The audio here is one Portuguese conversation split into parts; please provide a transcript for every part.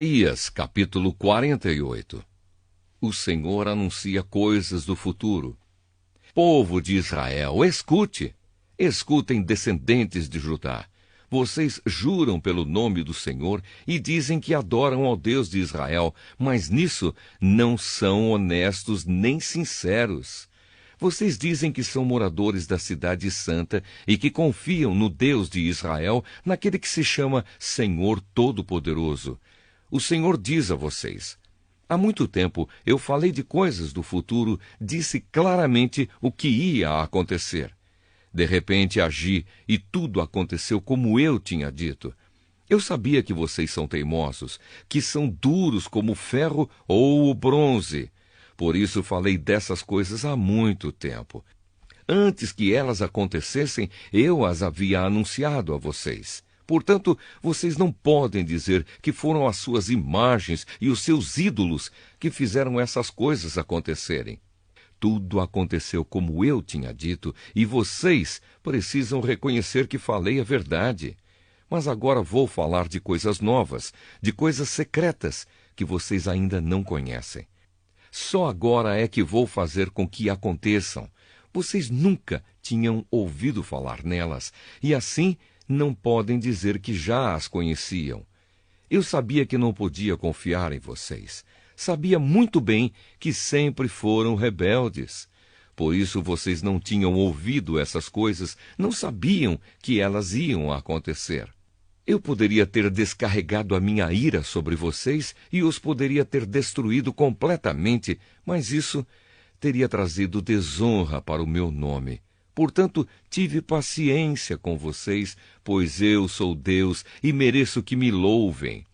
Isaías, capítulo 48. O Senhor anuncia coisas do futuro. Povo de Israel, escute! Escutem, descendentes de Judá. Vocês juram pelo nome do Senhor e dizem que adoram ao Deus de Israel, mas nisso não são honestos nem sinceros. Vocês dizem que são moradores da cidade santa e que confiam no Deus de Israel, naquele que se chama Senhor Todo-Poderoso. O Senhor diz a vocês: há muito tempo eu falei de coisas do futuro, disse claramente o que ia acontecer. De repente agi e tudo aconteceu como eu tinha dito. Eu sabia que vocês são teimosos, que são duros como o ferro ou o bronze. Por isso falei dessas coisas há muito tempo. Antes que elas acontecessem, eu as havia anunciado a vocês. Portanto, vocês não podem dizer que foram as suas imagens e os seus ídolos que fizeram essas coisas acontecerem. Tudo aconteceu como eu tinha dito, e vocês precisam reconhecer que falei a verdade. Mas agora vou falar de coisas novas, de coisas secretas, que vocês ainda não conhecem. Só agora é que vou fazer com que aconteçam. Vocês nunca tinham ouvido falar nelas, e assim não podem dizer que já as conheciam. Eu sabia que não podia confiar em vocês. Sabia muito bem que sempre foram rebeldes. Por isso vocês não tinham ouvido essas coisas, não sabiam que elas iam acontecer. Eu poderia ter descarregado a minha ira sobre vocês e os poderia ter destruído completamente, mas isso teria trazido desonra para o meu nome. Portanto, tive paciência com vocês, pois eu sou Deus e mereço que me louvem.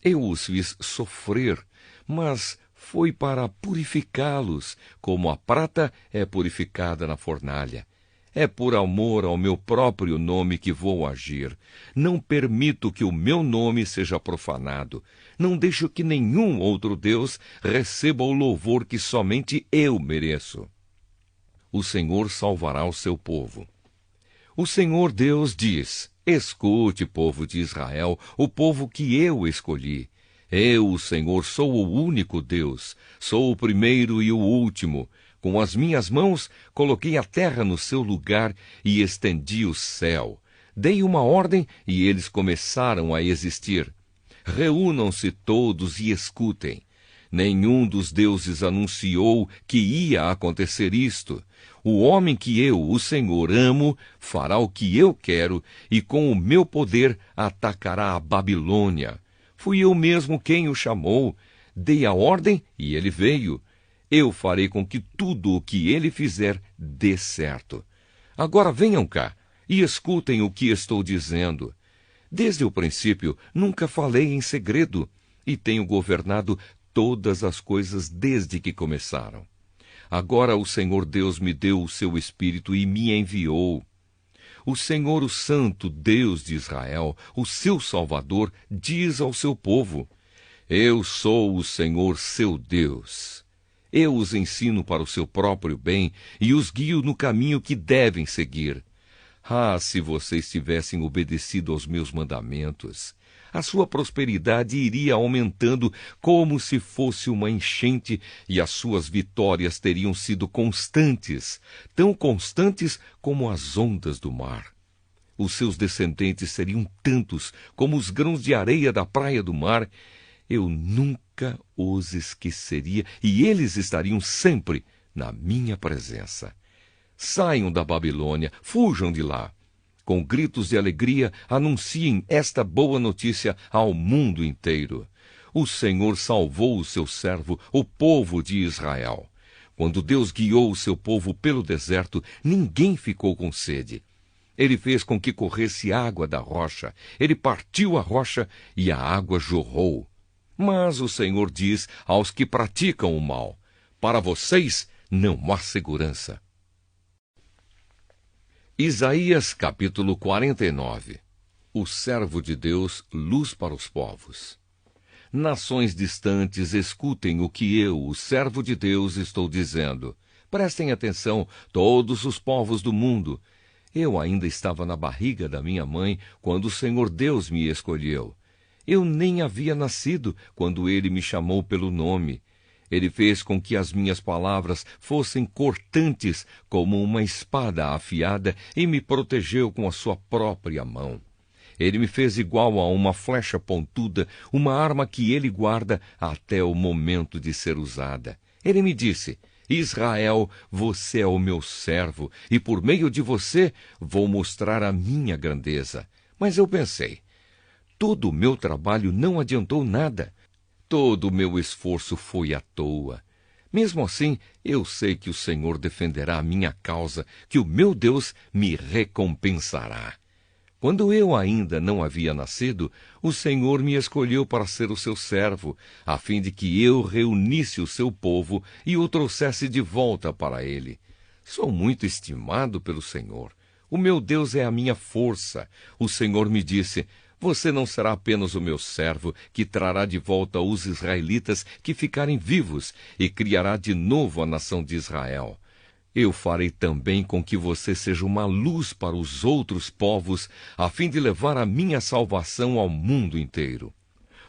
Eu os fiz sofrer, mas foi para purificá-los, como a prata é purificada na fornalha. É por amor ao meu próprio nome que vou agir. Não permito que o meu nome seja profanado. Não deixo que nenhum outro Deus receba o louvor que somente eu mereço. O Senhor salvará o seu povo. O Senhor Deus diz: escute, povo de Israel, o povo que eu escolhi. Eu, o Senhor, sou o único Deus, sou o primeiro e o último. Com as minhas mãos coloquei a terra no seu lugar e estendi o céu. Dei uma ordem e eles começaram a existir. Reúnam-se todos e escutem. Nenhum dos deuses anunciou que ia acontecer isto. O homem que eu, o Senhor, amo, fará o que eu quero e com o meu poder atacará a Babilônia. Fui eu mesmo quem o chamou. Dei a ordem e ele veio. Eu farei com que tudo o que ele fizer dê certo. Agora venham cá e escutem o que estou dizendo. Desde o princípio nunca falei em segredo e tenho governado todas as coisas desde que começaram. Agora o Senhor Deus me deu o seu Espírito e me enviou. O Senhor, o Santo Deus de Israel, o seu Salvador, diz ao seu povo: eu sou o Senhor seu Deus. Eu os ensino para o seu próprio bem e os guio no caminho que devem seguir. Ah, se vocês tivessem obedecido aos meus mandamentos! A sua prosperidade iria aumentando como se fosse uma enchente e as suas vitórias teriam sido constantes, tão constantes como as ondas do mar. Os seus descendentes seriam tantos como os grãos de areia da praia do mar. Eu nunca os esqueceria e eles estariam sempre na minha presença. Saiam da Babilônia, fujam de lá. Com gritos de alegria, anunciem esta boa notícia ao mundo inteiro. O Senhor salvou o seu servo, o povo de Israel. Quando Deus guiou o seu povo pelo deserto, ninguém ficou com sede. Ele fez com que corresse água da rocha. Ele partiu a rocha e a água jorrou. Mas o Senhor diz aos que praticam o mal: para vocês não há segurança. Isaías capítulo 49. O servo de Deus, luz para os povos. Nações distantes, escutem o que eu, o servo de Deus, estou dizendo. Prestem atenção, todos os povos do mundo. Eu ainda estava na barriga da minha mãe quando o Senhor Deus me escolheu. Eu nem havia nascido quando ele me chamou pelo nome. Ele fez com que as minhas palavras fossem cortantes como uma espada afiada e me protegeu com a sua própria mão. Ele me fez igual a uma flecha pontuda, uma arma que ele guarda até o momento de ser usada. Ele me disse: Israel, você é o meu servo, e por meio de você vou mostrar a minha grandeza. Mas eu pensei, todo o meu trabalho não adiantou nada. Todo o meu esforço foi à toa. Mesmo assim, eu sei que o Senhor defenderá a minha causa, que o meu Deus me recompensará. Quando eu ainda não havia nascido, o Senhor me escolheu para ser o seu servo, a fim de que eu reunisse o seu povo e o trouxesse de volta para ele. Sou muito estimado pelo Senhor. O meu Deus é a minha força. O Senhor me disse: você não será apenas o meu servo, que trará de volta os israelitas que ficarem vivos e criará de novo a nação de Israel. Eu farei também com que você seja uma luz para os outros povos, a fim de levar a minha salvação ao mundo inteiro.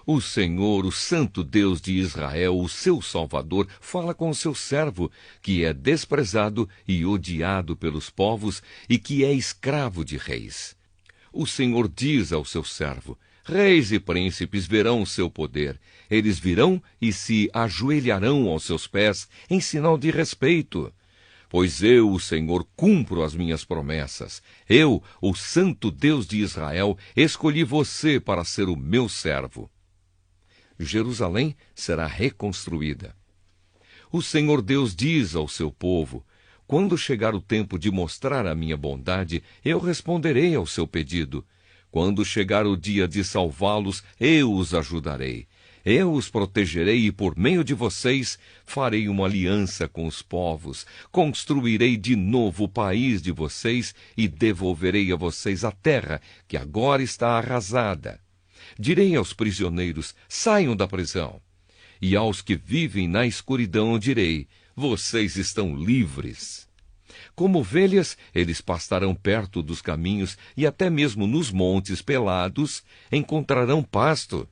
O Senhor, o Santo Deus de Israel, o seu Salvador, fala com o seu servo, que é desprezado e odiado pelos povos e que é escravo de reis. O Senhor diz ao seu servo: reis e príncipes verão o seu poder. Eles virão e se ajoelharão aos seus pés em sinal de respeito. Pois eu, o Senhor, cumpro as minhas promessas. Eu, o Santo Deus de Israel, escolhi você para ser o meu servo. Jerusalém será reconstruída. O Senhor Deus diz ao seu povo: quando chegar o tempo de mostrar a minha bondade, eu responderei ao seu pedido. Quando chegar o dia de salvá-los, eu os ajudarei. Eu os protegerei e, por meio de vocês, farei uma aliança com os povos. Construirei de novo o país de vocês e devolverei a vocês a terra que agora está arrasada. Direi aos prisioneiros: saiam da prisão. E aos que vivem na escuridão direi: vocês estão livres. Como ovelhas, eles pastarão perto dos caminhos e até mesmo nos montes pelados encontrarão pasto.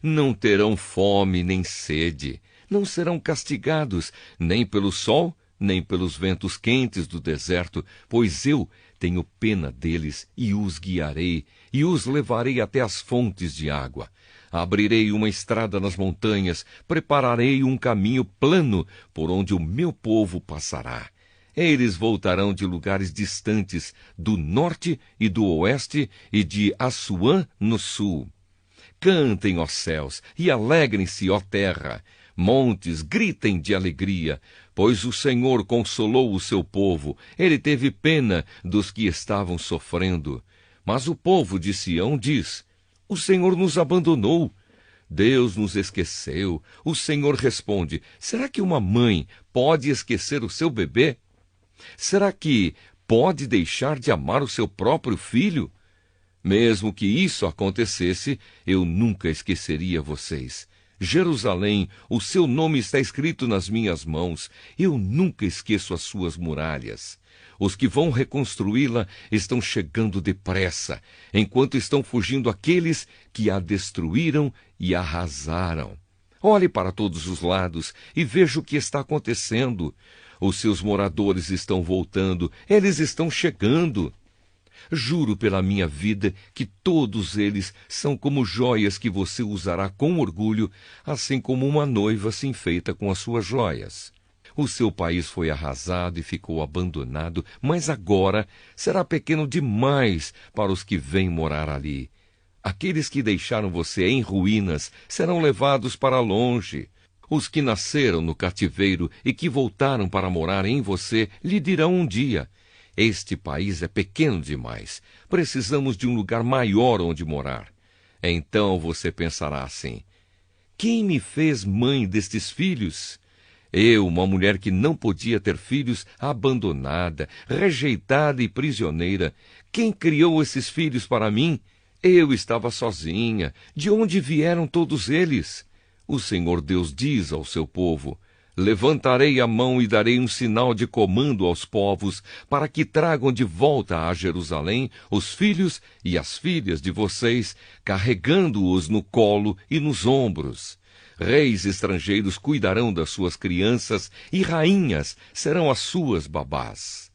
Não terão fome nem sede, não serão castigados nem pelo sol, nem pelos ventos quentes do deserto, pois eu tenho pena deles e os guiarei, e os levarei até as fontes de água. Abrirei uma estrada nas montanhas, prepararei um caminho plano por onde o meu povo passará. Eles voltarão de lugares distantes, do norte e do oeste, e de Assuã no sul. Cantem, ó céus, e alegrem-se, ó terra. Montes, gritem de alegria, pois o Senhor consolou o seu povo. Ele teve pena dos que estavam sofrendo. Mas o povo de Sião diz: o Senhor nos abandonou. Deus nos esqueceu. O Senhor responde: será que uma mãe pode esquecer o seu bebê? Será que pode deixar de amar o seu próprio filho? Mesmo que isso acontecesse, eu nunca esqueceria vocês. Jerusalém, o seu nome está escrito nas minhas mãos. Eu nunca esqueço as suas muralhas. Os que vão reconstruí-la estão chegando depressa, enquanto estão fugindo aqueles que a destruíram e arrasaram. Olhe para todos os lados e veja o que está acontecendo. Os seus moradores estão voltando, eles estão chegando. Juro pela minha vida que todos eles são como joias que você usará com orgulho, assim como uma noiva se enfeita com as suas joias. O seu país foi arrasado e ficou abandonado, mas agora será pequeno demais para os que vêm morar ali. Aqueles que deixaram você em ruínas serão levados para longe. Os que nasceram no cativeiro e que voltaram para morar em você lhe dirão um dia: este país é pequeno demais. Precisamos de um lugar maior onde morar. Então você pensará assim: quem me fez mãe destes filhos? Eu, uma mulher que não podia ter filhos, abandonada, rejeitada e prisioneira. Quem criou esses filhos para mim? Eu estava sozinha. De onde vieram todos eles? O Senhor Deus diz ao seu povo: Levantarei a mão e darei um sinal de comando aos povos, para que tragam de volta a Jerusalém os filhos e as filhas de vocês, carregando-os no colo e nos ombros. Reis estrangeiros cuidarão das suas crianças, e rainhas serão as suas babás.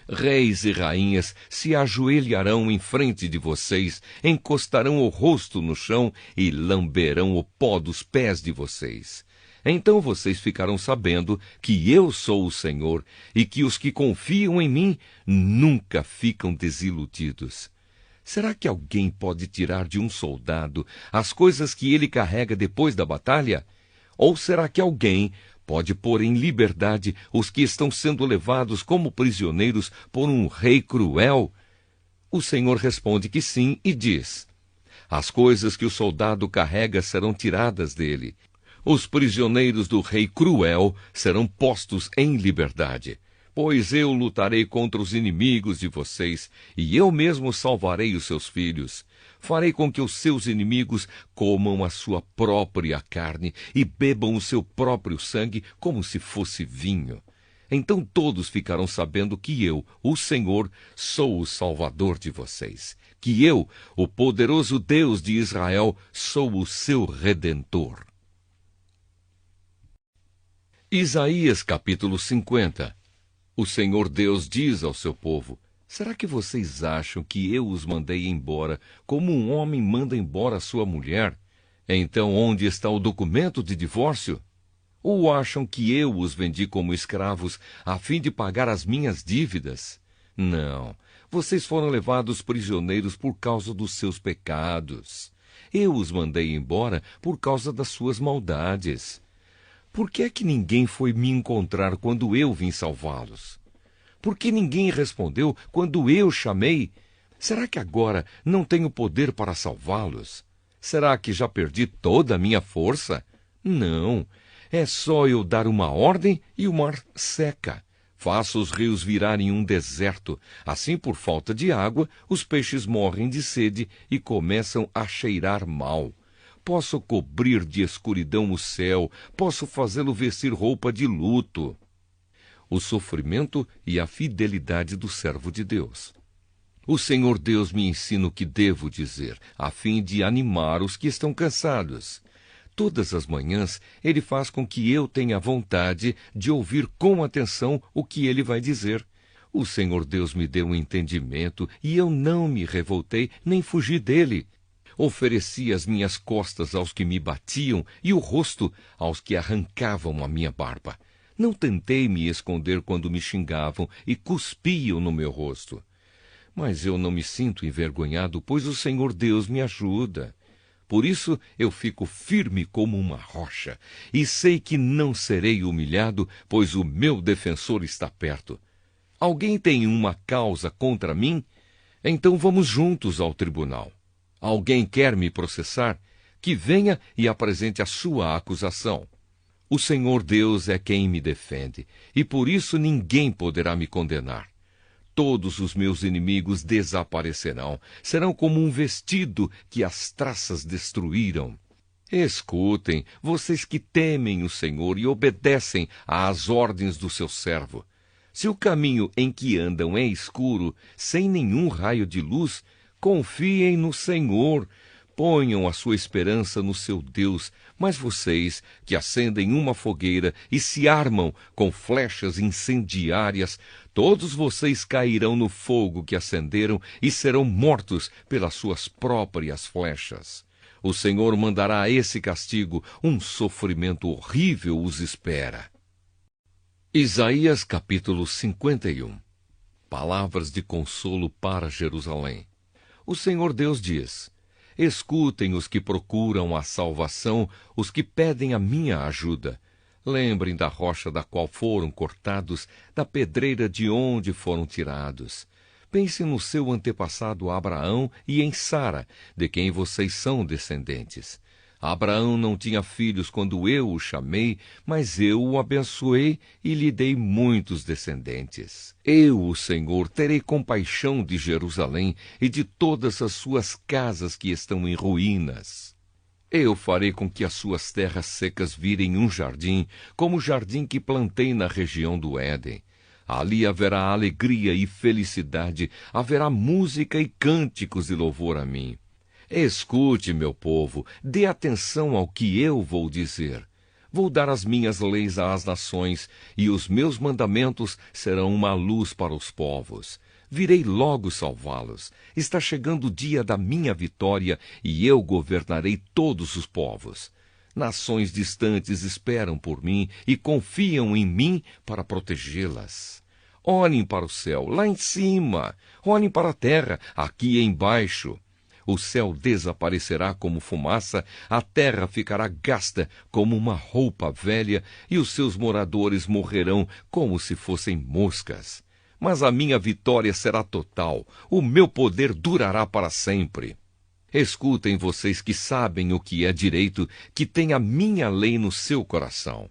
Reis e rainhas se ajoelharão em frente de vocês, encostarão o rosto no chão e lamberão o pó dos pés de vocês. Então vocês ficarão sabendo que eu sou o Senhor e que os que confiam em mim nunca ficam desiludidos. Será que alguém pode tirar de um soldado as coisas que ele carrega depois da batalha? Ou será que alguém pode pôr em liberdade os que estão sendo levados como prisioneiros por um rei cruel? O Senhor responde que sim e diz: as coisas que o soldado carrega serão tiradas dele. Os prisioneiros do rei cruel serão postos em liberdade. Pois eu lutarei contra os inimigos de vocês, e eu mesmo salvarei os seus filhos. Farei com que os seus inimigos comam a sua própria carne e bebam o seu próprio sangue como se fosse vinho. Então todos ficarão sabendo que eu, o Senhor, sou o Salvador de vocês, que eu, o poderoso Deus de Israel, sou o seu Redentor. Isaías capítulo 50. O Senhor Deus diz ao seu povo: será que vocês acham que eu os mandei embora como um homem manda embora sua mulher? Então onde está o documento de divórcio? Ou acham que eu os vendi como escravos a fim de pagar as minhas dívidas? Não, vocês foram levados prisioneiros por causa dos seus pecados. Eu os mandei embora por causa das suas maldades. Por que é que ninguém foi me encontrar quando eu vim salvá-los? Por que ninguém respondeu quando eu chamei? Será que agora não tenho poder para salvá-los? Será que já perdi toda a minha força? Não, é só eu dar uma ordem e o mar seca. Faço os rios virarem um deserto. Assim, por falta de água, os peixes morrem de sede e começam a cheirar mal. Posso cobrir de escuridão o céu, posso fazê-lo vestir roupa de luto. O sofrimento e a fidelidade do servo de Deus. O Senhor Deus me ensina o que devo dizer, a fim de animar os que estão cansados. Todas as manhãs, Ele faz com que eu tenha vontade de ouvir com atenção o que Ele vai dizer. O Senhor Deus me deu um entendimento e eu não me revoltei nem fugi dele. Ofereci as minhas costas aos que me batiam e o rosto aos que arrancavam a minha barba. Não tentei me esconder quando me xingavam e cuspiam no meu rosto. Mas eu não me sinto envergonhado, pois o Senhor Deus me ajuda. Por isso eu fico firme como uma rocha, e sei que não serei humilhado, pois o meu defensor está perto. Alguém tem uma causa contra mim? Então vamos juntos ao tribunal. Alguém quer me processar? Que venha e apresente a sua acusação. O Senhor Deus é quem me defende, e por isso ninguém poderá me condenar. Todos os meus inimigos desaparecerão, serão como um vestido que as traças destruíram. Escutem, vocês que temem o Senhor e obedecem às ordens do seu servo. Se o caminho em que andam é escuro, sem nenhum raio de luz, confiem no Senhor, ponham a sua esperança no seu Deus. Mas vocês, que acendem uma fogueira e se armam com flechas incendiárias, todos vocês cairão no fogo que acenderam e serão mortos pelas suas próprias flechas. O Senhor mandará esse castigo, um sofrimento horrível os espera. Isaías capítulo 51. Palavras de consolo para Jerusalém. O Senhor Deus diz: escutem os que procuram a salvação, os que pedem a minha ajuda. Lembrem da rocha da qual foram cortados, da pedreira de onde foram tirados. Pensem no seu antepassado Abraão e em Sara, de quem vocês são descendentes. Abraão não tinha filhos quando eu o chamei, mas eu o abençoei e lhe dei muitos descendentes. Eu, o Senhor, terei compaixão de Jerusalém e de todas as suas casas que estão em ruínas. Eu farei com que as suas terras secas virem um jardim, como o jardim que plantei na região do Éden. Ali haverá alegria e felicidade, haverá música e cânticos de louvor a mim. Escute, meu povo, dê atenção ao que eu vou dizer. Vou dar as minhas leis às nações, e os meus mandamentos serão uma luz para os povos. Virei logo salvá-los. Está chegando o dia da minha vitória, e eu governarei todos os povos. Nações distantes esperam por mim e confiam em mim para protegê-las. Olhem para o céu, lá em cima. Olhem para a terra, aqui embaixo. O céu desaparecerá como fumaça, a terra ficará gasta como uma roupa velha, e os seus moradores morrerão como se fossem moscas. Mas a minha vitória será total, o meu poder durará para sempre. Escutem vocês que sabem o que é direito, que têm a minha lei no seu coração.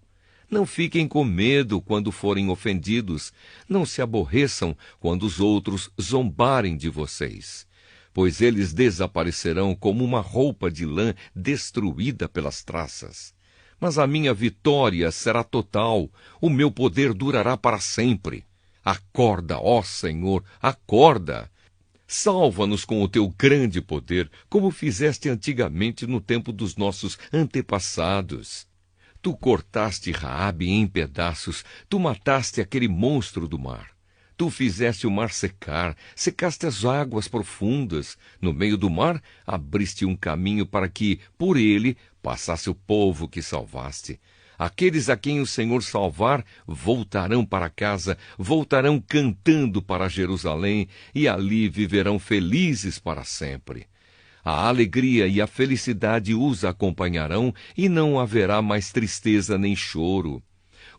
Não fiquem com medo quando forem ofendidos, não se aborreçam quando os outros zombarem de vocês. Pois eles desaparecerão como uma roupa de lã destruída pelas traças. Mas a minha vitória será total, o meu poder durará para sempre. Acorda, ó Senhor, acorda! Salva-nos com o teu grande poder, como fizeste antigamente no tempo dos nossos antepassados. Tu cortaste Raabe em pedaços, tu mataste aquele monstro do mar. Tu fizeste o mar secar, secaste as águas profundas. No meio do mar, abriste um caminho para que, por ele, passasse o povo que salvaste. Aqueles a quem o Senhor salvar voltarão para casa, voltarão cantando para Jerusalém, e ali viverão felizes para sempre. A alegria e a felicidade os acompanharão, e não haverá mais tristeza nem choro.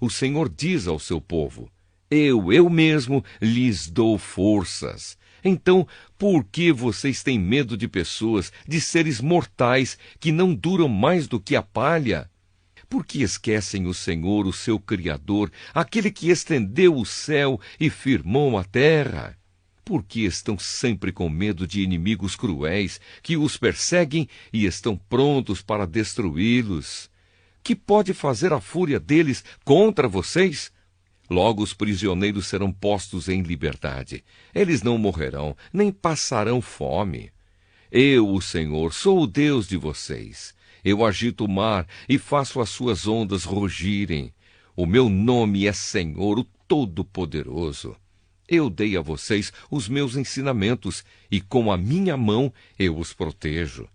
O Senhor diz ao seu povo: Eu mesmo lhes dou forças. Então, por que vocês têm medo de pessoas, de seres mortais, que não duram mais do que a palha? Por que esquecem o Senhor, o seu Criador, aquele que estendeu o céu e firmou a terra? Por que estão sempre com medo de inimigos cruéis, que os perseguem e estão prontos para destruí-los? Que pode fazer a fúria deles contra vocês? Logo os prisioneiros serão postos em liberdade. Eles não morrerão, nem passarão fome. Eu, o Senhor, sou o Deus de vocês. Eu agito o mar e faço as suas ondas rugirem. O meu nome é Senhor, o Todo-Poderoso. Eu dei a vocês os meus ensinamentos, e com a minha mão eu os protejo.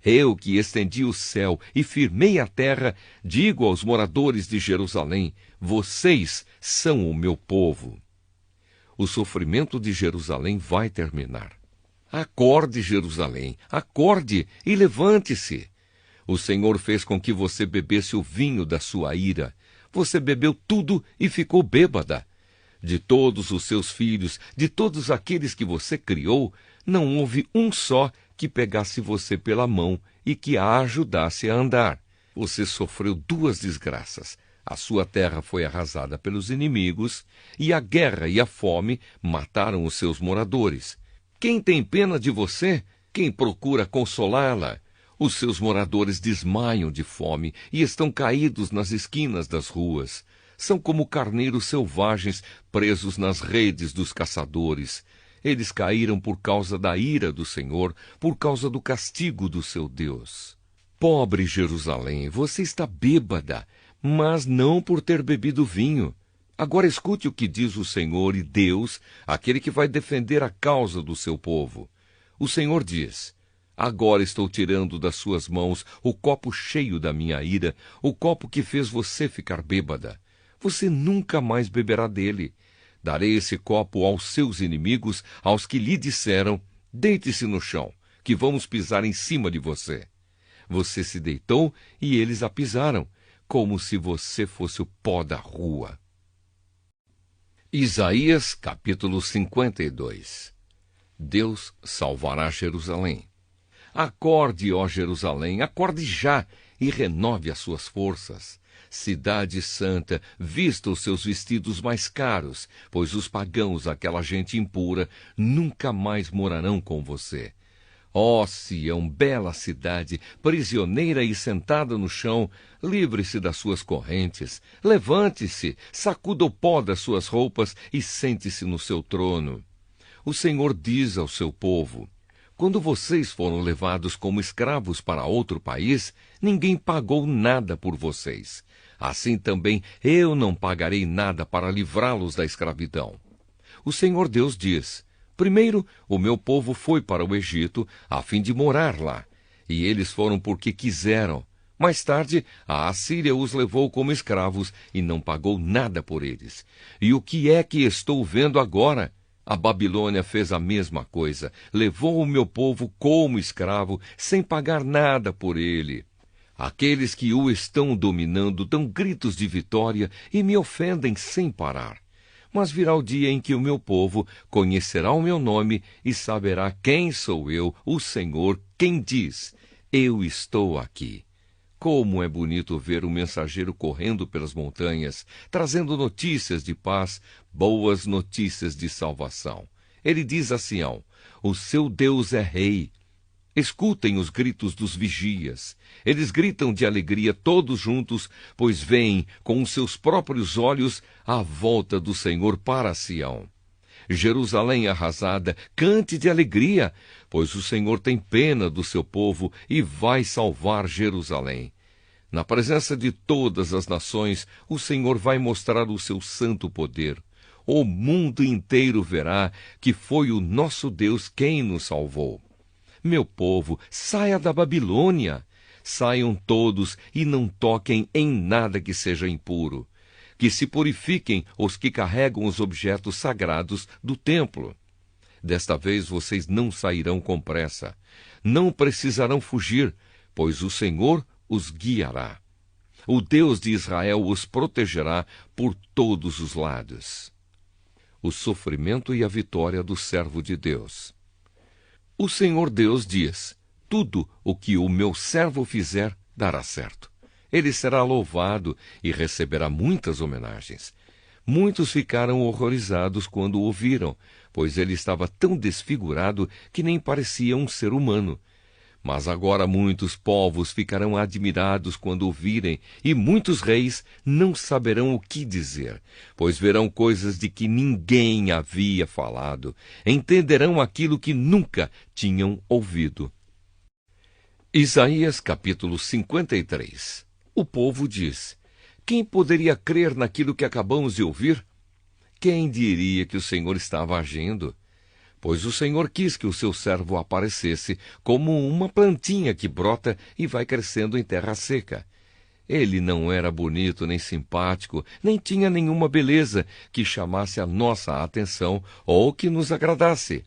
Eu que estendi o céu e firmei a terra, digo aos moradores de Jerusalém: vocês são o meu povo. O sofrimento de Jerusalém vai terminar. Acorde, Jerusalém, acorde e levante-se. O Senhor fez com que você bebesse o vinho da sua ira. Você bebeu tudo e ficou bêbada. De todos os seus filhos, de todos aqueles que você criou, não houve um só que pegasse você pela mão e que a ajudasse a andar. Você sofreu duas desgraças. A sua terra foi arrasada pelos inimigos, e a guerra e a fome mataram os seus moradores. Quem tem pena de você? Quem procura consolá-la? Os seus moradores desmaiam de fome e estão caídos nas esquinas das ruas. São como carneiros selvagens presos nas redes dos caçadores. Eles caíram por causa da ira do Senhor, por causa do castigo do seu Deus. Pobre Jerusalém, você está bêbada, mas não por ter bebido vinho. Agora escute o que diz o Senhor e Deus, aquele que vai defender a causa do seu povo. O Senhor diz: agora estou tirando das suas mãos o copo cheio da minha ira, o copo que fez você ficar bêbada. Você nunca mais beberá dele. Darei esse copo aos seus inimigos, aos que lhe disseram: deite-se no chão, que vamos pisar em cima de você. Você se deitou e eles a pisaram, como se você fosse o pó da rua. Isaías, capítulo 52. Deus salvará Jerusalém. Acorde, ó Jerusalém, acorde já e renove as suas forças. Cidade santa, vista os seus vestidos mais caros, pois os pagãos, aquela gente impura, nunca mais morarão com você. Ó Sião, bela cidade, prisioneira e sentada no chão, livre-se das suas correntes, levante-se, sacuda o pó das suas roupas e sente-se no seu trono. O Senhor diz ao seu povo: quando vocês foram levados como escravos para outro país, ninguém pagou nada por vocês. Assim também eu não pagarei nada para livrá-los da escravidão. O Senhor Deus diz: primeiro, o meu povo foi para o Egito, a fim de morar lá, e eles foram porque quiseram. Mais tarde, a Assíria os levou como escravos e não pagou nada por eles. E o que é que estou vendo agora? A Babilônia fez a mesma coisa, levou o meu povo como escravo, sem pagar nada por ele. Aqueles que o estão dominando dão gritos de vitória e me ofendem sem parar. Mas virá o dia em que o meu povo conhecerá o meu nome e saberá quem sou eu, o Senhor, quem diz: eu estou aqui. Como é bonito ver o mensageiro correndo pelas montanhas, trazendo notícias de paz, boas notícias de salvação. Ele diz a Sião: o seu Deus é rei. Escutem os gritos dos vigias. Eles gritam de alegria todos juntos, pois veem com os seus próprios olhos a volta do Senhor para Sião. Jerusalém arrasada, cante de alegria, pois o Senhor tem pena do seu povo e vai salvar Jerusalém. Na presença de todas as nações, o Senhor vai mostrar o seu santo poder. O mundo inteiro verá que foi o nosso Deus quem nos salvou. Meu povo, saia da Babilônia. Saiam todos e não toquem em nada que seja impuro. Que se purifiquem os que carregam os objetos sagrados do templo. Desta vez vocês não sairão com pressa. Não precisarão fugir, pois o Senhor os guiará. O Deus de Israel os protegerá por todos os lados. O sofrimento e a vitória do servo de Deus. O Senhor Deus diz: tudo o que o meu servo fizer dará certo. Ele será louvado e receberá muitas homenagens. Muitos ficaram horrorizados quando o ouviram, pois ele estava tão desfigurado que nem parecia um ser humano. Mas agora muitos povos ficarão admirados quando o virem, e muitos reis não saberão o que dizer, pois verão coisas de que ninguém havia falado, entenderão aquilo que nunca tinham ouvido. Isaías capítulo 53. O povo diz: quem poderia crer naquilo que acabamos de ouvir? Quem diria que o Senhor estava agindo? Pois o Senhor quis que o seu servo aparecesse como uma plantinha que brota e vai crescendo em terra seca. Ele não era bonito nem simpático, nem tinha nenhuma beleza que chamasse a nossa atenção ou que nos agradasse.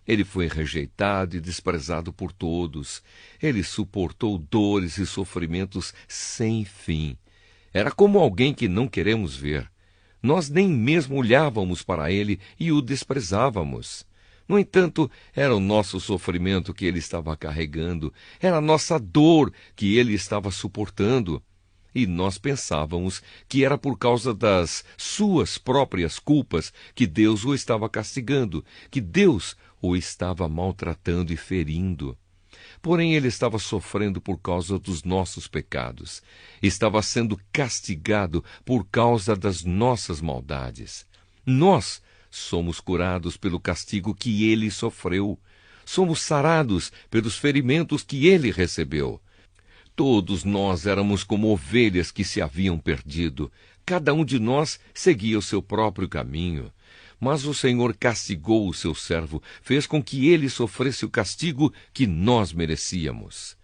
Ele foi rejeitado e desprezado por todos. Ele suportou dores e sofrimentos sem fim. Era como alguém que não queremos ver. Nós nem mesmo olhávamos para ele e o desprezávamos. No entanto, era o nosso sofrimento que ele estava carregando, era a nossa dor que ele estava suportando. E nós pensávamos que era por causa das suas próprias culpas que Deus o estava castigando, que Deus o estava maltratando e ferindo. Porém, ele estava sofrendo por causa dos nossos pecados. Estava sendo castigado por causa das nossas maldades. Nós somos curados pelo castigo que ele sofreu. Somos sarados pelos ferimentos que ele recebeu. Todos nós éramos como ovelhas que se haviam perdido. Cada um de nós seguia o seu próprio caminho. Mas o Senhor castigou o seu servo, fez com que ele sofresse o castigo que nós merecíamos.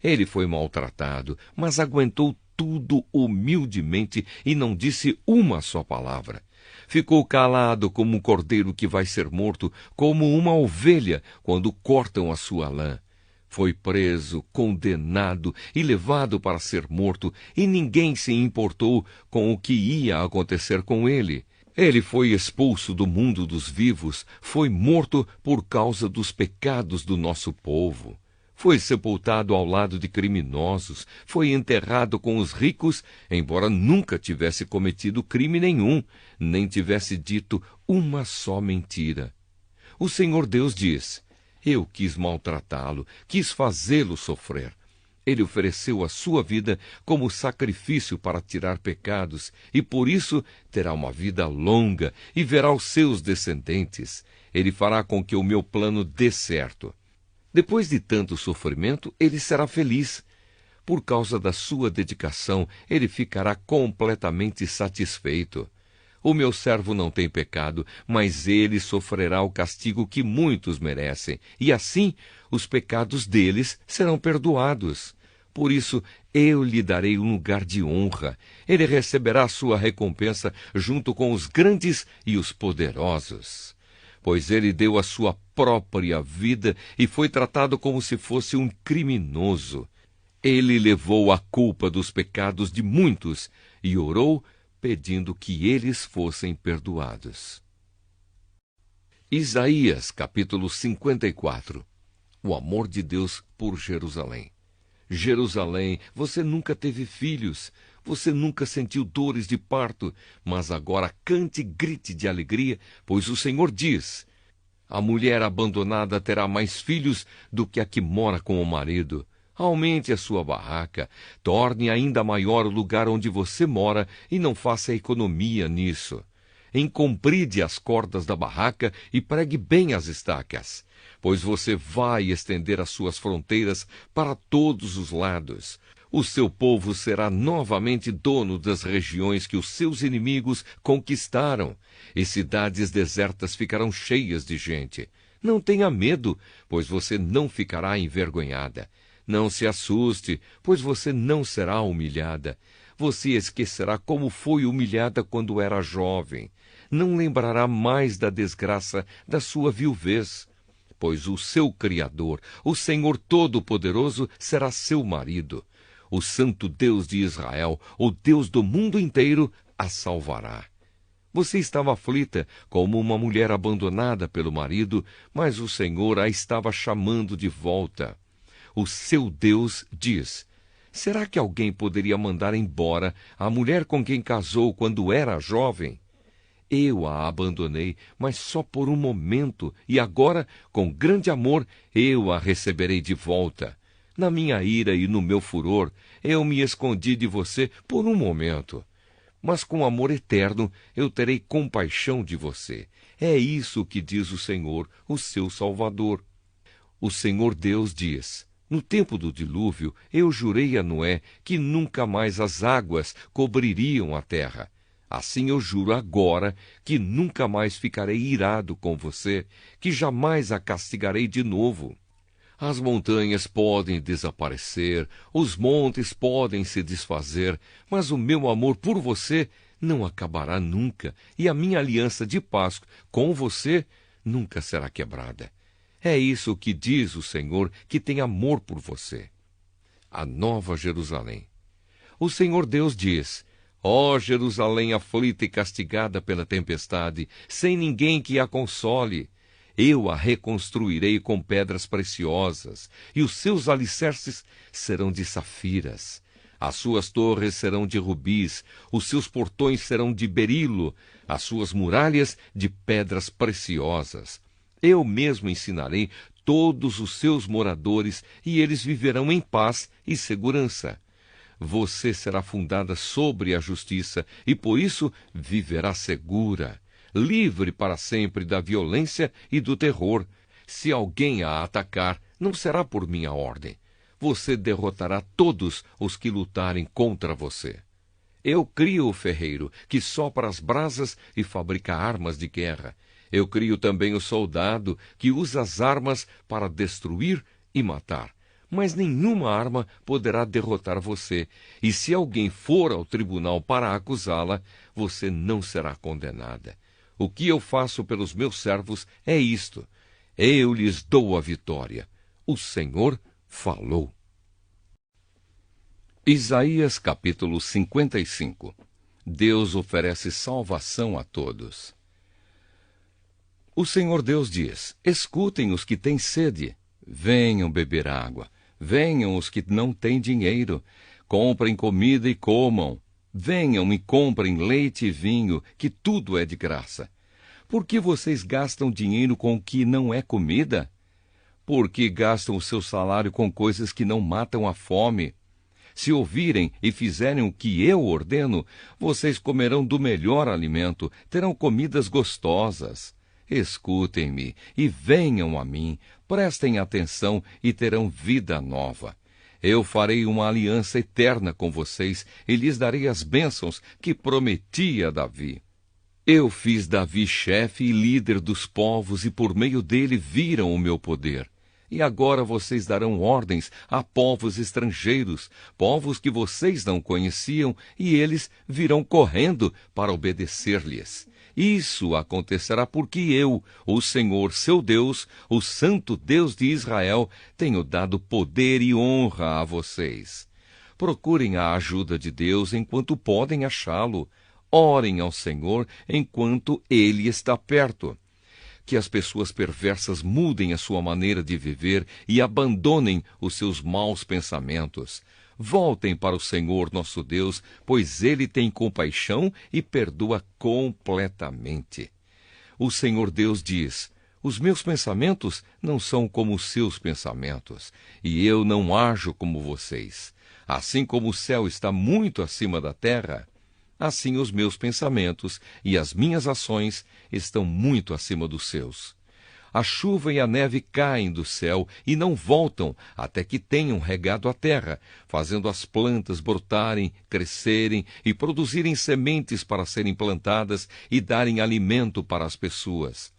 Ele foi maltratado, mas aguentou tudo humildemente e não disse uma só palavra. Ficou calado como um cordeiro que vai ser morto, como uma ovelha quando cortam a sua lã. Foi preso, condenado e levado para ser morto, e ninguém se importou com o que ia acontecer com ele. Ele foi expulso do mundo dos vivos, foi morto por causa dos pecados do nosso povo. Foi sepultado ao lado de criminosos, foi enterrado com os ricos, embora nunca tivesse cometido crime nenhum, nem tivesse dito uma só mentira. O Senhor Deus diz: Eu quis maltratá-lo, quis fazê-lo sofrer. Ele ofereceu a sua vida como sacrifício para tirar pecados, e por isso terá uma vida longa e verá os seus descendentes. Ele fará com que o meu plano dê certo. Depois de tanto sofrimento, ele será feliz. Por causa da sua dedicação, ele ficará completamente satisfeito. O meu servo não tem pecado, mas ele sofrerá o castigo que muitos merecem, e assim os pecados deles serão perdoados. Por isso, eu lhe darei um lugar de honra. Ele receberá sua recompensa junto com os grandes e os poderosos. Pois ele deu a sua própria vida e foi tratado como se fosse um criminoso. Ele levou a culpa dos pecados de muitos e orou pedindo que eles fossem perdoados. Isaías, capítulo 54. O amor de Deus por Jerusalém. Jerusalém, você nunca teve filhos, você nunca sentiu dores de parto, mas agora cante e grite de alegria, pois o Senhor diz: a mulher abandonada terá mais filhos do que a que mora com o marido. Aumente a sua barraca, torne ainda maior o lugar onde você mora e não faça economia nisso. Encompride as cordas da barraca e pregue bem as estacas, pois você vai estender as suas fronteiras para todos os lados. O seu povo será novamente dono das regiões que os seus inimigos conquistaram, e cidades desertas ficarão cheias de gente. Não tenha medo, pois você não ficará envergonhada. Não se assuste, pois você não será humilhada. Você esquecerá como foi humilhada quando era jovem. Não lembrará mais da desgraça da sua viuvez. Pois o seu Criador, o Senhor Todo-Poderoso, será seu marido. O Santo Deus de Israel, o Deus do mundo inteiro, a salvará. Você estava aflita como uma mulher abandonada pelo marido, mas o Senhor a estava chamando de volta. O seu Deus diz: será que alguém poderia mandar embora a mulher com quem casou quando era jovem? Eu a abandonei, mas só por um momento, e agora, com grande amor, eu a receberei de volta. Na minha ira e no meu furor, eu me escondi de você por um momento. Mas com amor eterno, eu terei compaixão de você. É isso que diz o Senhor, o seu Salvador. O Senhor Deus diz: no tempo do dilúvio, eu jurei a Noé que nunca mais as águas cobririam a terra. Assim eu juro agora que nunca mais ficarei irado com você, que jamais a castigarei de novo. As montanhas podem desaparecer, os montes podem se desfazer, mas o meu amor por você não acabará nunca, e a minha aliança de paz com você nunca será quebrada. É isso que diz o Senhor, que tem amor por você. A Nova Jerusalém. O Senhor Deus diz: ó Jerusalém aflita e castigada pela tempestade, sem ninguém que a console, eu a reconstruirei com pedras preciosas, e os seus alicerces serão de safiras. As suas torres serão de rubis, os seus portões serão de berilo, as suas muralhas de pedras preciosas. Eu mesmo ensinarei todos os seus moradores, e eles viverão em paz e segurança. Você será fundada sobre a justiça, e por isso viverá segura, livre para sempre da violência e do terror. Se alguém a atacar, não será por minha ordem. Você derrotará todos os que lutarem contra você. Eu crio o ferreiro, que sopra as brasas e fabrica armas de guerra. Eu crio também o soldado, que usa as armas para destruir e matar. Mas nenhuma arma poderá derrotar você, e se alguém for ao tribunal para acusá-la, você não será condenada. O que eu faço pelos meus servos é isto: eu lhes dou a vitória. O Senhor falou. Isaías capítulo 55. Deus oferece salvação a todos. O Senhor Deus diz: escutem os que têm sede, venham beber água. Venham os que não têm dinheiro, comprem comida e comam. Venham e comprem leite e vinho, que tudo é de graça. Por que vocês gastam dinheiro com o que não é comida? Porque gastam o seu salário com coisas que não matam a fome. Se ouvirem e fizerem o que eu ordeno, vocês comerão do melhor alimento, terão comidas gostosas. Escutem-me e venham a mim, prestem atenção e terão vida nova. Eu farei uma aliança eterna com vocês e lhes darei as bênçãos que prometi a Davi. Eu fiz Davi chefe e líder dos povos e por meio dele viram o meu poder. E agora vocês darão ordens a povos estrangeiros, povos que vocês não conheciam, e eles virão correndo para obedecer-lhes. Isso acontecerá porque eu, o Senhor seu Deus, o Santo Deus de Israel, tenho dado poder e honra a vocês. Procurem a ajuda de Deus enquanto podem achá-lo. Orem ao Senhor enquanto Ele está perto. Que as pessoas perversas mudem a sua maneira de viver e abandonem os seus maus pensamentos. Voltem para o Senhor nosso Deus, pois Ele tem compaixão e perdoa completamente. O Senhor Deus diz: os meus pensamentos não são como os seus pensamentos, e eu não ajo como vocês. Assim como o céu está muito acima da terra, assim os meus pensamentos e as minhas ações estão muito acima dos seus. A chuva e a neve caem do céu e não voltam até que tenham regado a terra, fazendo as plantas brotarem, crescerem e produzirem sementes para serem plantadas e darem alimento para as pessoas.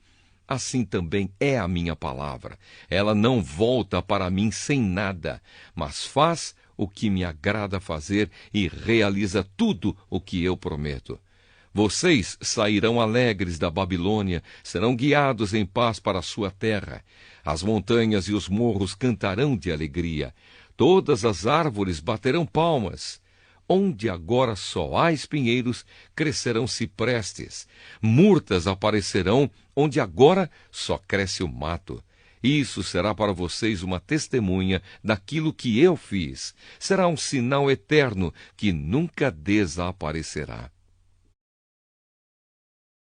Assim também é a minha palavra. Ela não volta para mim sem nada, mas faz o que me agrada fazer e realiza tudo o que eu prometo. Vocês sairão alegres da Babilônia, serão guiados em paz para a sua terra. As montanhas e os morros cantarão de alegria. Todas as árvores baterão palmas. Onde agora só há espinheiros, crescerão ciprestes. Murtas aparecerão onde agora só cresce o mato. Isso será para vocês uma testemunha daquilo que eu fiz. Será um sinal eterno que nunca desaparecerá.